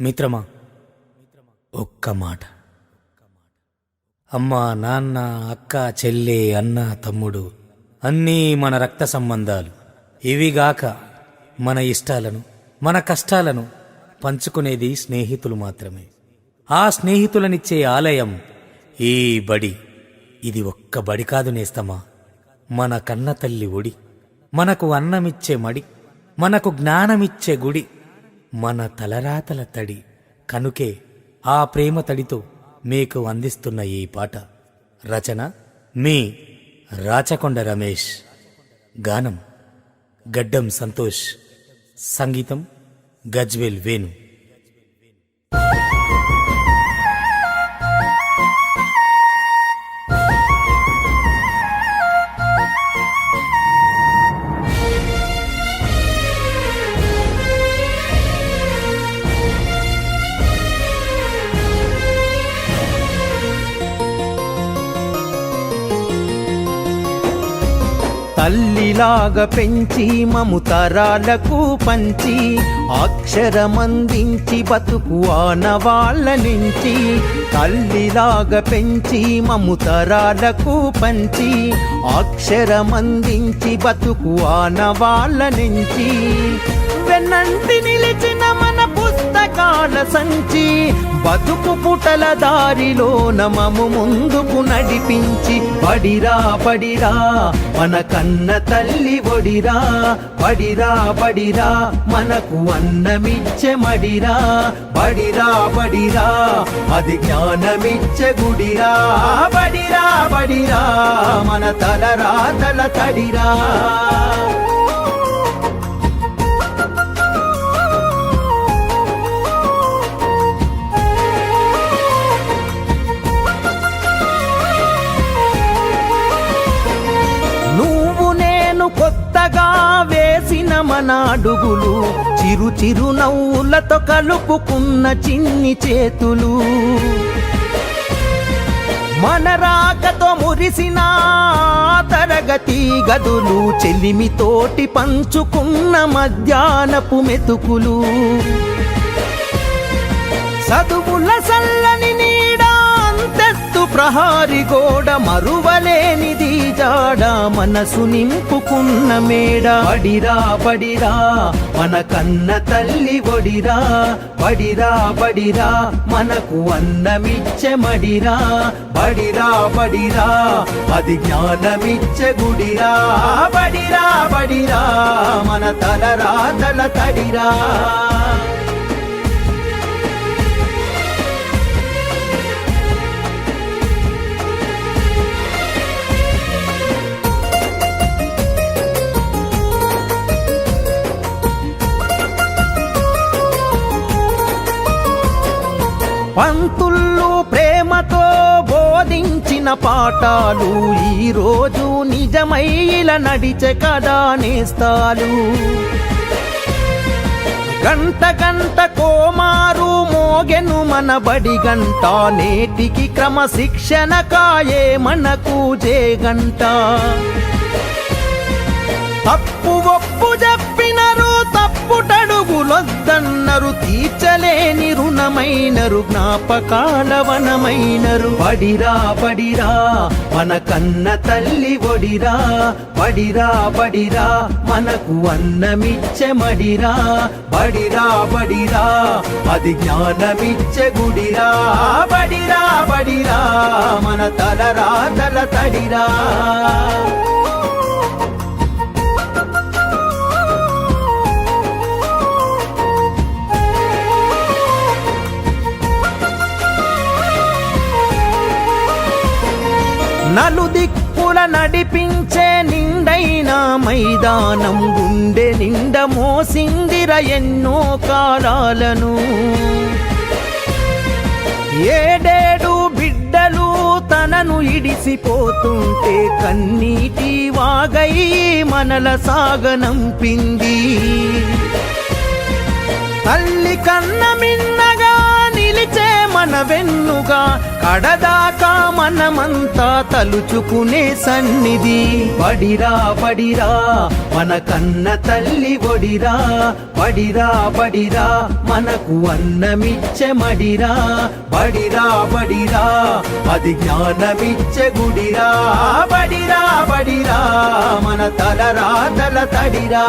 మిత్రమా, ఒక్క మాట. అమ్మ, నాన్న, అక్క, చెల్లె, అన్న, తమ్ముడు అన్నీ మన రక్త సంబంధాలు. ఇవిగాక మన ఇష్టాలను, మన కష్టాలను పంచుకునేది స్నేహితులు మాత్రమే. ఆ స్నేహితులనిచ్చే ఆలయం ఈ బడి. ఇది ఒక్క బడి కాదు నేస్తమా, మన కన్న తల్లి ఒడి. మనకు అన్నమిచ్చే మడి, మనకు జ్ఞానమిచ్చే గుడి, మన తలరాతల తడి. కనుకే ఆ ప్రేమ తడితో మీకు అందిస్తున్న ఈ పాట. రచన మీ రాచకొండ రమేష్, గానం గడ్డం సంతోష్, సంగీతం గజ్వేల్ వేణు. తల్లిలాగా పెంచి మము తరాలకు పంచి, అక్షరమందించి బతుకు ఆనవాళ్ళ నుంచి. తల్లిలాగా పెంచి మము తరాలకు పంచి, అక్షరమందించి బతుకు ఆనవాళ్ళ నుంచి. వెన్నంటి నిలిచిన మన పుస్తకాల సంచి, బతుకు పుటల దారిలో నమము ముందుకు నడిపించి. బడిరా బడిరా మన కన్న తల్లి ఒడిరా, బడిరా బడిరా మనకు అన్నమిచ్చే మడిరా. బడిరా బడిరా అది జ్ఞానమిచ్చే గుడిరా. బడిరా బడిరా మన తలరాతల తడిరా. కొత్తగా వేసిన మన అడుగులు, చిరు చిరు నవ్వులతో కలుపుకున్న చిన్ని చేతులు. మన రాకతో మురిసిన తరగతి గదులు, చెలిమితోటి పంచుకున్న మధ్యాహ్నపు మెతుకులు. చదువుల సల్లని నీడ, అంతెత్తు ప్రహారి గోడ, మరువలేనిది జాడ, మనసు నింపుకున్న మేడ. బడిరా బడిరా మన కన్న తల్లి ఒడిరా, బడిరా బడిరా మనకు అన్నమిచ్చే మడిరా. బడిరా బడిరా అది జ్ఞానమిచ్చే గుడిరా. బడిరా బడిరా మన తలరాతల తడిరా. పంతుళ్ళు ప్రేమతో బోధించిన పాఠాలు, ఈరోజు నిజమై ఇలా నడిచే కదా నేస్తాలు. గంట గంట కోమారు మోగెను మన బడి గంట, నేటికి క్రమశిక్షణ కాయే మనకు జేగంట. తప్పు ఒప్పు చెప్పినరు, తప్పుటడుగులొద్దన్నరు, తీర్చలేని రుణమైనరు, జ్ఞాపకాల వనమైనరు. బడిరా బడిరా మన కన్న తల్లి ఒడిరా, బడిరా బడిరా మనకు అన్నమిచ్చే మడిరా. బడిరా బడిరా అది జ్ఞానమిచ్చే గుడిరా. బడిరా బడిరా మన తలరాతల తడిరా. నలుదిక్కుల నడిపించే నిండైన మైదానం, గుండె నిండ మోసిందిర ఎన్నో కాలాలను. ఏడేడు బిడ్డలు తనను ఇడిసిపోతుంటే, కన్నీటి వాగై మనల సాగనంపింది. తల్లి కన్న మిన్నగా నిలిచే మన వెన్నుగా, కడదాకా మన మనమంతా తలుచుకునే సన్నిధి. బడిరా బడిరా మన కన్న తల్లి ఒడిరా, బడిరా బడిరా మనకు అన్నమిచ్చే మడిరా, బడిరా బడిరా అది జ్ఞానమిచ్చే గుడిరా, బడిరా బడిరా మన తలరాతల తడిరా.